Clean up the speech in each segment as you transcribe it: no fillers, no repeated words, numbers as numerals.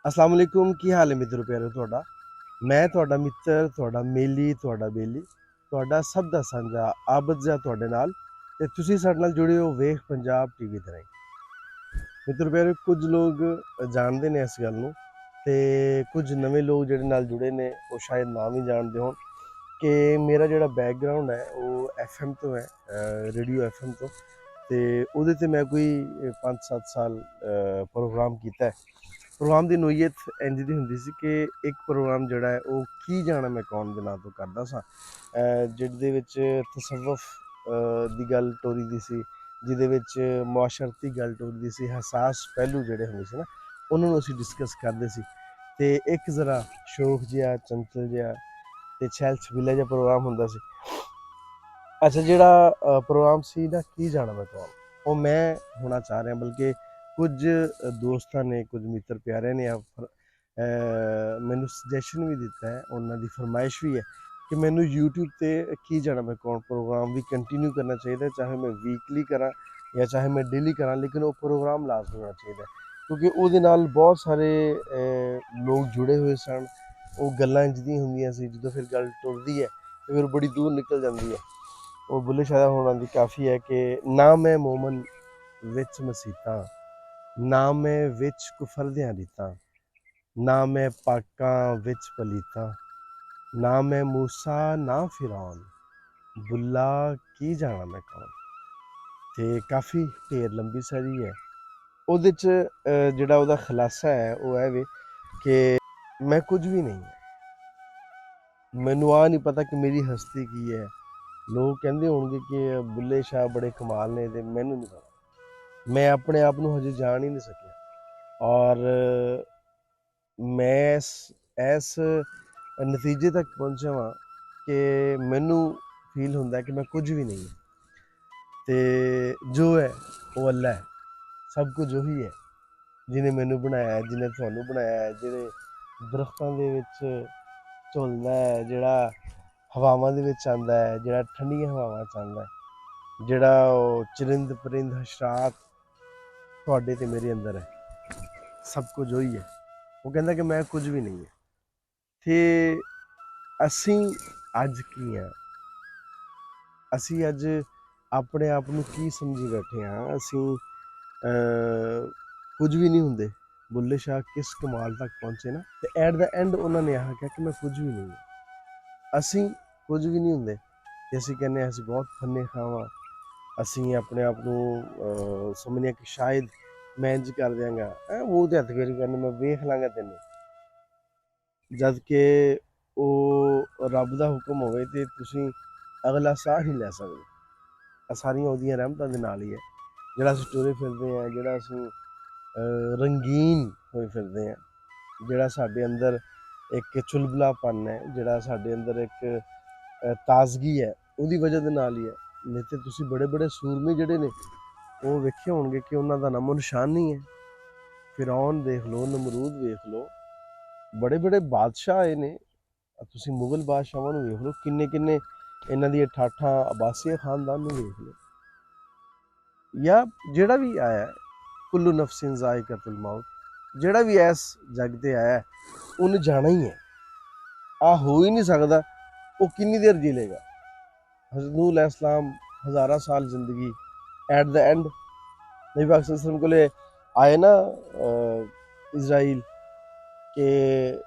अस्सलाम वालेकुम की हाल है मित्रों प्यारे ਤੁਹਾਡਾ मैं ਤੁਹਾਡਾ ਮਿੱਤਰ ਤੁਹਾਡਾ ਮੇਲੀ ਤੁਹਾਡਾ ਬੇਲੀ ਤੁਹਾਡਾ ਸਭ ਦਾ ਸਾਂਝਾ ਆਬਦ ਜਾ ਤੁਹਾਡੇ ਨਾਲ ਤੇ ਤੁਸੀਂ ਸਾਡੇ ਨਾਲ ਜੁੜੇ ਹੋ ਵੇਖ ਪੰਜਾਬ ਟੀਵੀ ਦੇ ਰਾਹੀਂ ਮਿੱਤਰੋ ਪਿਆਰੇ ਕੁਝ ਲੋਕ ਜਾਣਦੇ ਨੇ ਇਸ ਗੱਲ ਨੂੰ ਤੇ ਕੁਝ ਨਵੇਂ ਲੋਕ ਜਿਹੜੇ ਨਾਲ ਜੁੜੇ ਨੇ ਉਹ ਸ਼ਾਇਦ ਨਾ ਵੀ ਜਾਣਦੇ ਹੋਣ ਕਿ ਮੇਰਾ ਜਿਹੜਾ ਬੈਕਗ੍ਰਾਉਂਡ ਹੈ ਉਹ ਐਫਐਮ ਤੋਂ ਹੈ ਰੇਡੀਓ ਐਫਐਮ ਤੋਂ ਤੇ ਉਹਦੇ ਤੇ ਮੈਂ ਕੋਈ 5-7 ਸਾਲ ਪ੍ਰੋਗਰਾਮ ਕੀਤਾ ਹੈ। ਪ੍ਰੋਗਰਾਮ ਦੀ ਨੋਈਅਤ ਇੰਝ ਦੀ ਹੁੰਦੀ ਸੀ ਕਿ ਇੱਕ ਪ੍ਰੋਗਰਾਮ ਜਿਹੜਾ ਹੈ ਉਹ ਕੀ ਜਾਣਾ ਮੈਂ ਕੌਣ ਦੇ ਨਾਂ ਤੋਂ ਕਰਦਾ ਸਾਂ ਜਿਹਦੇ ਵਿੱਚ ਤਸੱਵੁਫ ਦੀ ਗੱਲ ਟੋਰੀ ਦੀ ਸੀ, ਜਿਹਦੇ ਵਿੱਚ ਮੁਆਸ਼ਰਤੀ ਗੱਲ ਟੋਰੀ ਦੀ ਸੀ, ਹਸਾਸ ਪਹਿਲੂ ਜਿਹੜੇ ਹੁੰਦੇ ਸੀ ਨਾ ਉਹਨਾਂ ਨੂੰ ਅਸੀਂ ਡਿਸਕਸ ਕਰਦੇ ਸੀ ਤੇ ਇੱਕ ਜ਼ਰਾ ਸ਼ੌਕ ਜਿਹਾ ਚੰਚਲ ਜਿਹਾ ਤੇ ਛੈਲ ਛਬੀਲਾ ਜਿਹਾ ਪ੍ਰੋਗਰਾਮ ਹੁੰਦਾ ਸੀ। ਅੱਛਾ ਜਿਹੜਾ ਪ੍ਰੋਗਰਾਮ ਸੀ ਨਾ ਕੀ ਜਾਣਾ ਮੈਂ ਕੌਣ ਉਹ ਮੈਂ ਹੋਣਾ ਚਾਹ ਰਿਹਾ ਬਲਕਿ ਕੁਝ ਦੋਸਤਾਂ ਨੇ ਕੁਝ ਮਿੱਤਰ ਪਿਆਰਿਆਂ ਨੇ ਮੈਨੂੰ ਸੁਜੈਸ਼ਨ ਵੀ ਦਿੱਤਾ ਹੈ, ਉਹਨਾਂ ਦੀ ਫਰਮਾਇਸ਼ ਵੀ ਹੈ ਕਿ ਮੈਨੂੰ YouTube ਤੇ ਕੀ ਜਾਣਾ ਮੈਂ ਕੌਣ ਪ੍ਰੋਗਰਾਮ ਵੀ ਕੰਟੀਨਿਊ ਕਰਨਾ ਚਾਹੀਦਾ, ਚਾਹੇ ਮੈਂ ਵੀਕਲੀ ਕਰਾਂ ਜਾਂ ਚਾਹੇ ਮੈਂ ਡੇਲੀ ਕਰਾਂ, ਲੇਕਿਨ ਉਹ ਪ੍ਰੋਗਰਾਮ ਲਾਜ਼ਮੀ ਹੋਣਾ ਚਾਹੀਦਾ ਕਿਉਂਕਿ ਉਹਦੇ ਨਾਲ ਬਹੁਤ ਸਾਰੇ ਲੋਕ ਜੁੜੇ ਹੋਏ ਸਨ। ਉਹ ਗੱਲਾਂ ਇੰਝ ਦੀਆਂ ਹੁੰਦੀਆਂ ਸੀ ਜਦੋਂ ਫਿਰ ਗੱਲ ਟੁਰਦੀ ਹੈ ਤੇ ਫਿਰ ਬੜੀ ਦੂਰ ਨਿਕਲ ਜਾਂਦੀ ਹੈ। ਉਹ ਬੁੱਲੇ ਸ਼ਾਹ ਹੋਣਾ ਦੀ ਕਾਫੀ ਹੈ ਕਿ ਨਾ ਮੈਂ ਮੋਮਨ ਵਿੱਚ ਮਸੀਤਾਂ, ਨਾ ਮੈਂ ਵਿੱਚ ਕੁਫਰ ਦੀਆਂ ਰੀਤਾਂ, ਨਾ ਮੈਂ ਪਾਕਾਂ ਵਿੱਚ ਪਲੀਤਾਂ, ਨਾ ਮੈਂ ਮੂਸਾ ਨਾ ਫਿਰੌਨ, ਬੁੱਲਾ ਕੀ ਜਾਣਾ ਮੈਂ ਕੌਣ। ਤੇ ਕਾਫੀ ਢੇਰ ਲੰਬੀ ਸਾਰੀ ਹੈ। ਉਹਦੇ 'ਚ ਜਿਹੜਾ ਉਹਦਾ ਖੁਲਾਸਾ ਹੈ ਉਹ ਹੈ ਵੇ ਕਿ ਮੈਂ ਕੁਝ ਵੀ ਨਹੀਂ ਹਾਂ, ਮੈਨੂੰ ਆ ਨਹੀਂ ਪਤਾ ਕਿ ਮੇਰੀ ਹਸਤੀ ਕੀ ਹੈ। ਲੋਕ ਕਹਿੰਦੇ ਹੋਣਗੇ ਕਿ ਬੁੱਲੇ ਸ਼ਾਹ ਬੜੇ ਕਮਾਲ ਨੇ ਤੇ ਮੈਨੂੰ ਨਹੀਂ ਪਤਾ, ਮੈਂ ਆਪਣੇ ਆਪ ਨੂੰ ਹਜੇ ਜਾਣ ਹੀ ਨਹੀਂ ਸਕਿਆ ਔਰ ਮੈਂ ਇਸ ਨਤੀਜੇ ਤੱਕ ਪਹੁੰਚਿਆ ਵਾਂ ਕਿ ਮੈਨੂੰ ਫੀਲ ਹੁੰਦਾ ਕਿ ਮੈਂ ਕੁਝ ਵੀ ਨਹੀਂ ਤੇ ਜੋ ਹੈ ਉਹ ਅੱਲਾ ਹੈ, ਸਭ ਕੁਝ ਉਹੀ ਹੈ ਜਿਹਨੇ ਮੈਨੂੰ ਬਣਾਇਆ ਹੈ, ਜਿਹਨੇ ਤੁਹਾਨੂੰ ਬਣਾਇਆ ਹੈ, ਜਿਹੜੇ ਦਰਖਤਾਂ ਦੇ ਵਿੱਚ ਝੁਲਦਾ ਹੈ, ਜਿਹੜਾ ਹਵਾਵਾਂ ਦੇ ਵਿੱਚ ਆਉਂਦਾ ਹੈ, ਜਿਹੜਾ ਠੰਡੀਆਂ ਹਵਾਵਾਂ 'ਚ ਆਉਂਦਾ ਹੈ, ਜਿਹੜਾ ਉਹ ਚਰਿੰਦ ਪਰਿੰਦ ਹਸ਼ਰਾਤ ਤੁਹਾਡੇ ਤੇ ਮੇਰੇ ਅੰਦਰ ਹੈ, ਸਭ ਕੁਝ ਉਹੀ ਹੈ। ਉਹ ਕਹਿੰਦਾ ਕਿ ਮੈਂ ਕੁਝ ਵੀ ਨਹੀਂ ਹੈ ਤੇ ਅਸੀਂ ਅੱਜ ਕੀ ਹਾਂ, ਅਸੀਂ ਅੱਜ ਆਪਣੇ ਆਪ ਨੂੰ ਕੀ ਸਮਝੀ ਬੈਠੇ ਹਾਂ, ਅਸੀਂ ਕੁਝ ਵੀ ਨਹੀਂ ਹੁੰਦੇ। ਬੁੱਲੇ ਸ਼ਾਹ ਕਿਸ ਕਮਾਲ ਤੱਕ ਪਹੁੰਚੇ ਨਾ ਤੇ ਐਟ ਦਾ ਐਂਡ ਉਹਨਾਂ ਨੇ ਆਹ ਕਿਹਾ ਕਿ ਮੈਂ ਕੁਝ ਵੀ ਨਹੀਂ ਹਾਂ। ਅਸੀਂ ਕੁਝ ਵੀ ਨਹੀਂ ਹੁੰਦੇ ਤੇ ਅਸੀਂ ਕਹਿੰਦੇ ਅਸੀਂ ਬਹੁਤ ਫੰਨੇ ਖਾਵਾਂ, ਅਸੀਂ ਆਪਣੇ ਆਪ ਨੂੰ ਸਮਝਦੇ ਕਿ ਸ਼ਾਇਦ ਮੈਂ ਇੰਝ ਕਰ ਦਿਆਂਗਾ, ਉਹ ਤੇ ਹੱਥ ਫੇਰੀ ਕਰਨੇ ਮੈਂ ਵੇਖ ਲਾਂਗਾ ਤੈਨੂੰ, ਜਦ ਕਿ ਉਹ ਰੱਬ ਦਾ ਹੁਕਮ ਹੋਵੇ ਤੇ ਤੁਸੀਂ ਅਗਲਾ ਸਾਹ ਹੀ ਲੈ ਸਕਦੇ। ਇਹ ਸਾਰੀਆਂ ਉਹਦੀਆਂ ਰਹਿਮਤਾਂ ਦੇ ਨਾਲ ਹੀ ਹੈ ਜਿਹੜਾ ਅਸੀਂ ਟੁਰੇ ਫਿਰਦੇ ਹਾਂ, ਜਿਹੜਾ ਅਸੀਂ ਰੰਗੀਨ ਹੋਏ ਫਿਰਦੇ ਹਾਂ, ਜਿਹੜਾ ਸਾਡੇ ਅੰਦਰ ਇੱਕ ਚੁਲਬਲਾਪਨ ਹੈ, ਜਿਹੜਾ ਸਾਡੇ ਅੰਦਰ ਇੱਕ ਤਾਜ਼ਗੀ ਹੈ, ਉਹਦੀ ਵਜ੍ਹਾ ਦੇ ਨਾਲ ਹੀ ਹੈ। ਨਹੀਂ ਤੇ ਤੁਸੀਂ ਬੜੇ ਬੜੇ ਸੂਰਮੇ ਜਿਹੜੇ ਨੇ ਉਹ ਵੇਖੇ ਹੋਣਗੇ ਕਿ ਉਹਨਾਂ ਦਾ ਨਾਮੋ ਨਿਸ਼ਾਨ ਨਹੀਂ ਹੈ। ਫਿਰੌਨ ਦੇਖ ਲਓ, ਨਮਰੂਦ ਵੇਖ ਲਓ, ਬੜੇ ਬੜੇ ਬਾਦਸ਼ਾਹ ਆਏ ਨੇ, ਤੁਸੀਂ ਮੁਗਲ ਬਾਦਸ਼ਾਹਾਂ ਨੂੰ ਵੇਖ ਲਓ, ਕਿੰਨੇ ਕਿੰਨੇ ਇਹਨਾਂ ਦੀਆਂ ਠਾਠਾਂ ਅਬਾਸੀਆ ਖਾਨਦਾਨ ਨੂੰ ਵੇਖ ਲਓ, ਜਾਂ ਜਿਹੜਾ ਵੀ ਆਇਆ ਕੁੱਲੂ ਨਫਸਿਨ ਜ਼ਾਇਕਤੁਲ ਮੌਤ, ਜਿਹੜਾ ਵੀ ਇਸ ਜੱਗ ਤੇ ਆਇਆ ਉਹਨੇ ਜਾਣਾ ਹੀ ਹੈ, ਆ ਹੋ ਹੀ ਨਹੀਂ ਸਕਦਾ। ਉਹ ਕਿੰਨੀ ਦੇਰ ਜੀ ਲੇਗਾ। ਹਜ਼ਰਤ ਨੂਹ अलैहिस्सलाम हज़ारा साल जिंदगी, एट द एंड नबी पाक सल्लल्लाहु अलैहि वसल्लम को आए ना इज़राइल के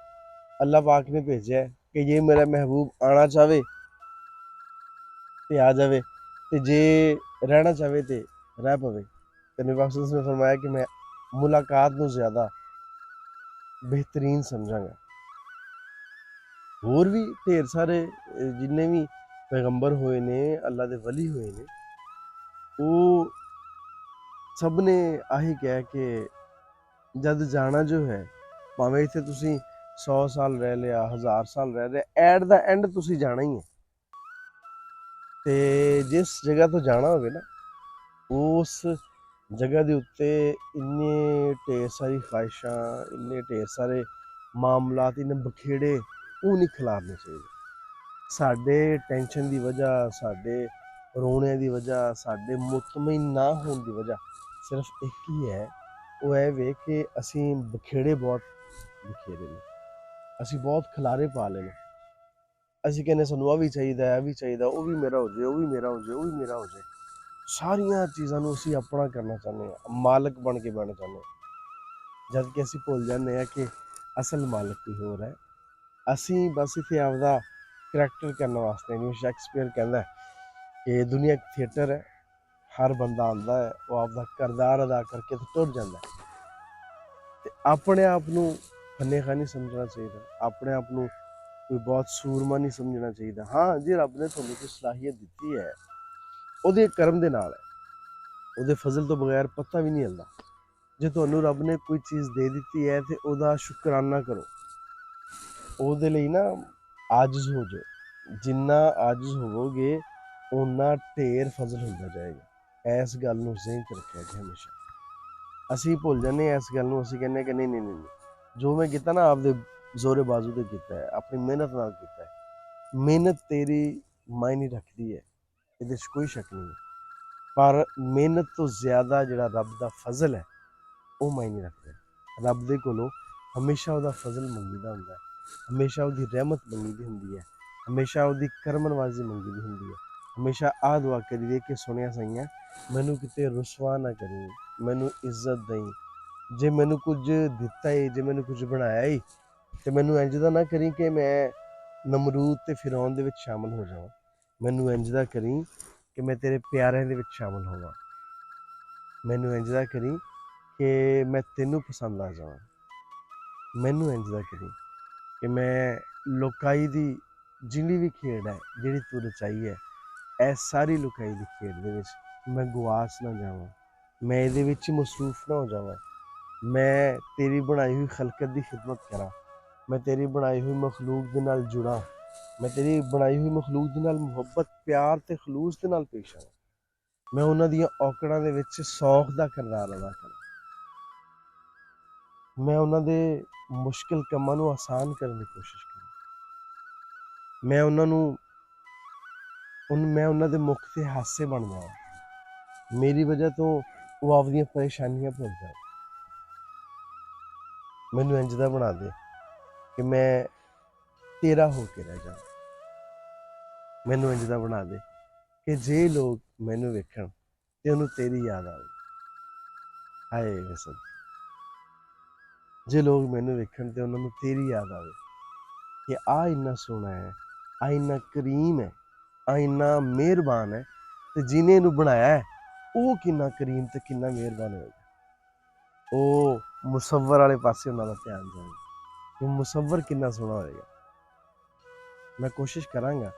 अल्लाह पाक ने भेजा है कि ये मेरा महबूब आना चाहे तो आ जाए तो जे रहना चाहे तो रह पवे। तो नबी पाक सल्लल्लाहु अलैहि वसल्लम ने फरमाया कि मैं मुलाकात को ज़्यादा बेहतरीन समझांगा। होर भी ढेर सारे जिन्ने भी पैगंबर होए ने, अल्लाह दे वली होए ने, वो सब ने आही कहा कि जद जाना जो है भावें इत्थे तुसी 100 साल रह लिया, 1000 साल रह लिया, एट द एंड तुसी जाना ही है। ते जिस जगह तो जाना होवे ना उस जगह दे उत्ते इन्ने ढेर सारी ख्वाहिशां, इन्ने ढेर सारे मामलात, इन्ने बखेड़े ਉਹ ਨਹੀਂ ਖਿਲਾਰਨੇ ਚਾਹੀਦੇ। ਸਾਡੇ ਟੈਨਸ਼ਨ ਦੀ ਵਜ੍ਹਾ, ਸਾਡੇ ਰੋਣੇ ਦੀ ਵਜ੍ਹਾ, ਸਾਡੇ ਮੁਤਮਈਨ ਨਾ ਹੋਣ ਦੀ ਵਜ੍ਹਾ ਸਿਰਫ ਇੱਕ ਹੀ ਹੈ, ਉਹ ਇਹ ਵੇ ਕਿ ਅਸੀਂ ਬਖੇੜੇ ਬਹੁਤ ਬਖੇਰੇ ਨੇ। ਅਸੀਂ ਬਹੁਤ ਖਿਲਾਰੇ ਪਾ ਲਏ ਨੇ। ਅਸੀਂ ਕਹਿੰਦੇ ਸਾਨੂੰ ਆਹ ਵੀ ਚਾਹੀਦਾ, ਇਹ ਵੀ ਚਾਹੀਦਾ, ਉਹ ਵੀ ਮੇਰਾ ਹੋ ਜਾਏ, ਉਹ ਵੀ ਮੇਰਾ ਹੋ ਜਾਏ, ਉਹ ਵੀ ਮੇਰਾ ਹੋ ਜਾਏ। ਸਾਰੀਆਂ ਚੀਜ਼ਾਂ ਨੂੰ ਅਸੀਂ ਆਪਣਾ ਕਰਨਾ ਚਾਹੁੰਦੇ ਹਾਂ, ਮਾਲਕ ਬਣ ਕੇ ਬਣ ਚਾਹੁੰਦੇ ਹਾਂ, ਜਦ ਕਿ ਅਸੀਂ ਭੁੱਲ ਜਾਂਦੇ ਹਾਂ ਕਿ ਅਸਲ ਮਾਲਕ ਕੋਈ ਹੋਰ ਹੈ। ਅਸੀਂ ਬਸ ਇੱਥੇ ਆਪਦਾ ਕਰੈਕਟਰ ਕਰਨ ਵਾਸਤੇ, ਜਿਵੇਂ ਸ਼ੈਕਸਪੀਅਰ ਕਹਿੰਦਾ ਕਿ ਦੁਨੀਆ ਇੱਕ ਥੀਏਟਰ ਹੈ, ਹਰ ਬੰਦਾ ਆਉਂਦਾ ਹੈ, ਉਹ ਆਪਦਾ ਕਿਰਦਾਰ ਅਦਾ ਕਰਕੇ ਤੇ ਟੁੱਟ ਜਾਂਦਾ ਹੈ। ਤੇ ਆਪਣੇ ਆਪ ਨੂੰ ਫੰਨੇਖਾ ਨਹੀਂ ਸਮਝਣਾ ਚਾਹੀਦਾ, ਆਪਣੇ ਆਪ ਨੂੰ ਕੋਈ ਬਹੁਤ ਸੂਰਮਾ ਨਹੀਂ ਸਮਝਣਾ ਚਾਹੀਦਾ। ਹਾਂ, ਜੇ ਰੱਬ ਨੇ ਤੁਹਾਨੂੰ ਕੋਈ ਸਲਾਹੀਅਤ ਦਿੱਤੀ ਹੈ, ਉਹਦੇ ਕਰਮ ਦੇ ਨਾਲ ਹੈ, ਉਹਦੇ ਫਜ਼ਲ ਤੋਂ ਬਗੈਰ ਪਤਾ ਵੀ ਨਹੀਂ ਹਿਲਦਾ। ਜੇ ਤੁਹਾਨੂੰ ਰੱਬ ਨੇ ਕੋਈ ਚੀਜ਼ ਦੇ ਦਿੱਤੀ ਹੈ ਤੇ ਉਹਦਾ ਸ਼ੁਕਰਾਨਾ ਕਰੋ, ਉਹਦੇ ਲਈ ਨਾ ਆਜਜ਼ ਹੋ ਜਾਓ। ਜਿੰਨਾ ਆਜਜ਼ ਹੋਵੋਗੇ ਓਨਾ ਢੇਰ ਫਜ਼ਲ ਹੁੰਦਾ ਜਾਏਗਾ। ਇਸ ਗੱਲ ਨੂੰ ਜ਼ਿਹਨ 'ਚ ਰੱਖਿਆ ਜੀ ਹਮੇਸ਼ਾ। ਅਸੀਂ ਭੁੱਲ ਜਾਂਦੇ ਹਾਂ ਇਸ ਗੱਲ ਨੂੰ। ਅਸੀਂ ਕਹਿੰਦੇ ਕਿ ਨਹੀਂ ਨਹੀਂ ਨਹੀਂ, ਜੋ ਮੈਂ ਕੀਤਾ ਨਾ ਆਪਦੇ ਜ਼ੋਰੇ ਬਾਜ਼ੂ 'ਤੇ ਕੀਤਾ ਹੈ, ਆਪਣੀ ਮਿਹਨਤ ਨਾਲ ਕੀਤਾ ਹੈ। ਮਿਹਨਤ ਤੇਰੀ ਮਾਇਨੇ ਰੱਖਦੀ ਹੈ, ਇਹਦੇ 'ਚ ਕੋਈ ਸ਼ੱਕ ਨਹੀਂ ਹੈ। ਪਰ ਮਿਹਨਤ ਤੋਂ ਜ਼ਿਆਦਾ ਜਿਹੜਾ ਰੱਬ ਦਾ ਫਜ਼ਲ ਹੈ ਉਹ ਮਾਇਨੇ ਰੱਖਦਾ ਹੈ। ਰੱਬ ਦੇ ਕੋਲੋਂ ਹਮੇਸ਼ਾ ਉਹਦਾ ਫਜ਼ਲ ਮੰਗੀਦਾ ਹੁੰਦਾ ਹੈ, ਹਮੇਸ਼ਾ ਉਹਦੀ ਰਹਿਮਤ ਮੰਗੀਦੀ ਹੁੰਦੀ ਹੈ, ਹਮੇਸ਼ਾ ਉਹਦੀ ਕਰਮ ਨਵਾਜ਼ੀ ਮੰਗੀਦੀ ਹੁੰਦੀ ਹੈ। ਹਮੇਸ਼ਾ ਆਹ ਦੁਆ ਕਰੀਦੀ ਕਿ ਸੁਣਿਆ ਸਈਆਂ ਮੈਨੂੰ ਕਿਤੇ ਰੁਸਵਾ ਨਾ ਕਰੀ, ਮੈਨੂੰ ਇੱਜ਼ਤ ਦੇਈ। ਜੇ ਮੈਨੂੰ ਕੁਝ ਦਿੱਤਾ ਏ, ਜੇ ਮੈਨੂੰ ਕੁਝ ਬਣਾਇਆ ਏ, ਤੇ ਮੈਨੂੰ ਇੰਝ ਦਾ ਨਾ ਕਰੀ ਕਿ ਮੈਂ ਨਮਰੂਦ ਤੇ ਫਿਰੌਨ ਦੇ ਵਿੱਚ ਸ਼ਾਮਲ ਹੋ ਜਾਵਾਂ। ਮੈਨੂੰ ਇੰਝ ਦਾ ਕਰੀ ਕਿ ਮੈਂ ਤੇਰੇ ਪਿਆਰਿਆਂ ਦੇ ਵਿੱਚ ਸ਼ਾਮਲ ਹੋਵਾਂ। ਮੈਨੂੰ ਇੰਝ ਦਾ ਕਰੀ ਕਿ ਮੈਂ ਤੈਨੂੰ ਪਸੰਦ ਆ ਜਾਵਾਂ। ਮੈਨੂੰ ਇੰਝ ਦਾ ਕਰੀ ਕਿ ਮੈਂ ਲੁਕਾਈ ਦੀ ਜਿੰਨੀ ਵੀ ਖੇਡ ਹੈ ਜਿਹੜੀ ਤੂੰ ਰਚਾਈ ਹੈ, ਇਹ ਸਾਰੀ ਲੁਕਾਈ ਦੀ ਖੇਡ ਦੇ ਵਿੱਚ ਮੈਂ ਗੁਆਚ ਨਾ ਜਾਵਾਂ, ਮੈਂ ਇਹਦੇ ਵਿੱਚ ਮਸਰੂਫ ਨਾ ਹੋ ਜਾਵਾਂ। ਮੈਂ ਤੇਰੀ ਬਣਾਈ ਹੋਈ ਖਲਕਤ ਦੀ ਖਿਦਮਤ ਕਰਾਂ, ਮੈਂ ਤੇਰੀ ਬਣਾਈ ਹੋਈ ਮਖਲੂਕ ਦੇ ਨਾਲ ਜੁੜਾਂ, ਮੈਂ ਤੇਰੀ ਬਣਾਈ ਹੋਈ ਮਖਲੂਕ ਦੇ ਨਾਲ ਮੁਹੱਬਤ, ਪਿਆਰ ਤੇ ਖਲੂਸ ਦੇ ਨਾਲ ਪੇਸ਼ ਆਵਾਂ। ਮੈਂ ਉਹਨਾਂ ਦੀਆਂ ਔਕੜਾਂ ਦੇ ਵਿੱਚ ਸੌਖ ਦਾ ਕਿਰਦਾਰ ਅਦਾ ਕਰਾਂ। ਮੈਂ ਉਹਨਾਂ ਦੇ ਮੁਸ਼ਕਿਲ ਕੰਮਾਂ ਨੂੰ ਆਸਾਨ ਕਰਨ ਦੀ ਕੋਸ਼ਿਸ਼ ਕਰਾਂ। ਮੈਂ ਉਹਨਾਂ ਦੇ ਮੁੱਖ ਤੇ ਹਾਸੇ ਬਣ ਜਾਵਾਂ। ਮੇਰੀ ਵਜ੍ਹਾ ਤੋਂ ਉਹ ਆਪਦੀਆਂ ਪਰੇਸ਼ਾਨੀਆਂ ਭੁੱਲ ਜਾਣ। ਮੈਨੂੰ ਇੰਝ ਦਾ ਬਣਾ ਦੇ ਕਿ ਮੈਂ ਤੇਰਾ ਹੋ ਕੇ ਰਹਿ ਜਾਵਾਂ। ਮੈਨੂੰ ਇੰਝ ਦਾ ਬਣਾ ਦੇ ਕਿ ਜੇ ਲੋਕ ਮੈਨੂੰ ਵੇਖਣ ਤੇ ਉਹਨੂੰ ਤੇਰੀ ਯਾਦ ਆਵੇ। ਹਾਏ ਵਸਨ, ਜੇ ਲੋਕ ਮੈਨੂੰ ਵੇਖਣ ਤੇ ਉਹਨਾਂ ਨੂੰ ਤੇਰੀ ਯਾਦ ਆਵੇ ਕਿ ਆ ਇੰਨਾ ਸੋਹਣਾ ਹੈ, ਆ ਇੰਨਾ ਕਰੀਮ ਹੈ, ਆ ਇੰਨਾ ਮਿਹਰਬਾਨ ਹੈ, ਤੇ ਜਿਹਨੇ ਇਹਨੂੰ ਬਣਾਇਆ ਹੈ ਉਹ ਕਿੰਨਾ ਕਰੀਮ ਤੇ ਕਿੰਨਾ ਮਿਹਰਬਾਨ ਹੋਏਗਾ। ਉਹ ਮੁਸੱਵਰ ਵਾਲੇ ਪਾਸੇ ਉਹਨਾਂ ਦਾ ਧਿਆਨ ਜਾਵੇ ਕਿ ਮੁਸੱਵਰ ਕਿੰਨਾ ਸੋਹਣਾ ਹੋਏਗਾ। ਮੈਂ ਕੋਸ਼ਿਸ਼ ਕਰਾਂਗਾ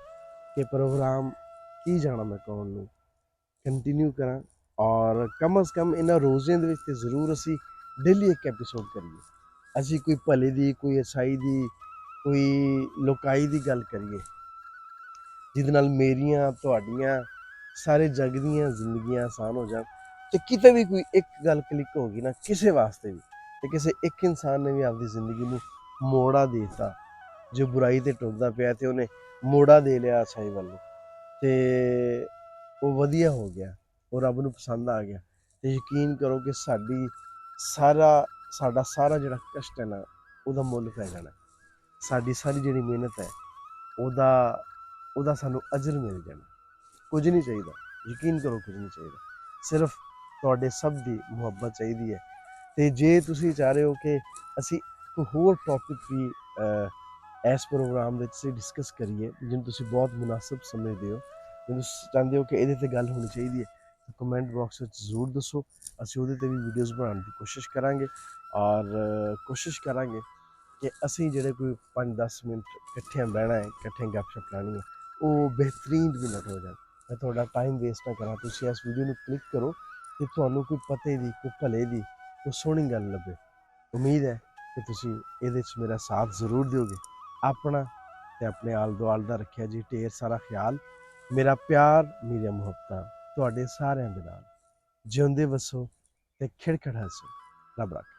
ਕਿ ਪ੍ਰੋਗਰਾਮ ਕੀ ਜਾਣਾ ਮੈਂ ਕੌਣ ਨੂੰ ਕੰਟੀਨਿਊ ਕਰਾਂ, ਔਰ ਕਮ ਅਜ਼ ਕਮ ਇਹਨਾਂ ਰੋਜ਼ਿਆਂ ਦੇ ਵਿੱਚ ਤੇ ਜ਼ਰੂਰ ਅਸੀਂ ਡੇਲੀ ਇੱਕ ਐਪੀਸੋਡ ਕਰੀਏ। ਅਸੀਂ ਕੋਈ ਭਲੇ ਦੀ, ਕੋਈ ਅੱਛਾਈ ਦੀ, ਕੋਈ ਲੋਕਾਈ ਦੀ ਗੱਲ ਕਰੀਏ, ਜਿਹਦੇ ਨਾਲ ਮੇਰੀਆਂ, ਤੁਹਾਡੀਆਂ, ਸਾਰੇ ਜਗ ਦੀਆਂ ਜ਼ਿੰਦਗੀਆਂ ਆਸਾਨ ਹੋ ਜਾਣ। ਤੇ ਕਿਤੇ ਵੀ ਕੋਈ ਇੱਕ ਗੱਲ ਕਲਿੱਕ ਹੋ ਗਈ ਨਾ ਕਿਸੇ ਵਾਸਤੇ ਵੀ, ਤੇ ਕਿਸੇ ਇੱਕ ਇਨਸਾਨ ਨੇ ਵੀ ਆਪਦੀ ਜ਼ਿੰਦਗੀ ਨੂੰ ਮੋੜਾ ਦੇ ਦਿੱਤਾ, ਜੋ ਬੁਰਾਈ ਤੇ ਟੁਰਦਾ ਪਿਆ ਤੇ ਉਹਨੇ ਮੋੜਾ ਦੇ ਲਿਆ ਅੱਛਾਈ ਵੱਲ, ਤੇ ਉਹ ਵਧੀਆ ਹੋ ਗਿਆ, ਉਹ ਰੱਬ ਨੂੰ ਪਸੰਦ ਆ ਗਿਆ। ਤੇ ਯਕੀਨ ਕਰੋ ਕਿ ਸਾਡਾ ਸਾਰਾ ਜਿਹੜਾ ਕਸ਼ਟ ਹੈ ਨਾ ਉਹਦਾ ਮੁੱਲ ਪੈ ਜਾਣਾ। ਸਾਡੀ ਸਾਰੀ ਜਿਹੜੀ ਮਿਹਨਤ ਹੈ ਉਹਦਾ ਸਾਨੂੰ ਅਜਰ ਮਿਲ ਜਾਣਾ। ਕੁਝ ਨਹੀਂ ਚਾਹੀਦਾ, ਯਕੀਨ ਕਰੋ ਕੁਝ ਨਹੀਂ ਚਾਹੀਦਾ, ਸਿਰਫ ਤੁਹਾਡੇ ਸਭ ਦੀ ਮੁਹੱਬਤ ਚਾਹੀਦੀ ਹੈ। ਤੇ ਜੇ ਤੁਸੀਂ ਚਾਹ ਰਹੇ ਹੋ ਕਿ ਅਸੀਂ ਕੋਈ ਹੋਰ ਟੌਪਿਕ ਵੀ ਇਸ ਪ੍ਰੋਗਰਾਮ ਵਿੱਚ ਅਸੀਂ ਡਿਸਕਸ ਕਰੀਏ, ਜਿਹਨੂੰ ਤੁਸੀਂ ਬਹੁਤ ਮੁਨਾਸਬ ਸਮਝਦੇ ਹੋ, ਜਿਹਨੂੰ ਚਾਹੁੰਦੇ ਹੋ ਕਿ ਇਹਦੇ 'ਤੇ ਗੱਲ ਹੋਣੀ ਚਾਹੀਦੀ ਹੈ, ਤਾਂ ਕਮੈਂਟ ਬਾਕਸ ਵਿੱਚ ਜ਼ਰੂਰ ਦੱਸੋ। ਅਸੀਂ ਉਹਦੇ 'ਤੇ ਵੀ ਵੀਡੀਓਜ਼ ਬਣਾਉਣ ਦੀ ਕੋਸ਼ਿਸ਼ ਕਰਾਂਗੇ, ਔਰ ਕੋਸ਼ਿਸ਼ ਕਰਾਂਗੇ ਕਿ ਅਸੀਂ ਜਿਹੜੇ ਕੋਈ 5-10 ਮਿੰਟ ਇਕੱਠਿਆਂ ਬਹਿਣਾ ਹੈ, ਇਕੱਠੇ ਗੱਪਸ਼ਪ ਲਾਉਣੀ ਹੈ, ਉਹ ਬਿਹਤਰੀਨ ਮਿੰਟ ਹੋ ਜਾਣ। ਮੈਂ ਤੁਹਾਡਾ ਟਾਈਮ ਵੇਸਟ ਨਾ ਕਰਾਂ। ਤੁਸੀਂ ਇਸ ਵੀਡੀਓ ਨੂੰ ਕਲਿੱਕ ਕਰੋ ਕਿ ਤੁਹਾਨੂੰ ਕੋਈ ਪਤੇ ਦੀ, ਕੋਈ ਭਲੇ ਦੀ, ਕੋਈ ਸੋਹਣੀ ਗੱਲ ਲੱਭੇ। ਉਮੀਦ ਹੈ ਕਿ ਤੁਸੀਂ ਇਹਦੇ 'ਚ ਮੇਰਾ ਸਾਥ ਜ਼ਰੂਰ ਦਿਓਗੇ। ਆਪਣਾ ਤੇ ਆਪਣੇ ਆਲ ਦੁਆਲ ਦਾ ਰੱਖਿਆ ਜੀ ਢੇਰ ਸਾਰਾ ਖਿਆਲ। ਮੇਰਾ ਪਿਆਰ, ਮੇਰੀਆਂ ਮੁਹੱਬਤਾਂ ਤੁਹਾਡੇ ਸਾਰਿਆਂ ਦੇ ਨਾਲ। ਜਿਉਂਦੇ ਵਸੋ ਤੇ ਖਿੜਖੜ ਹੱਸੋ। ਰੱਬ ਰੱਖੇ।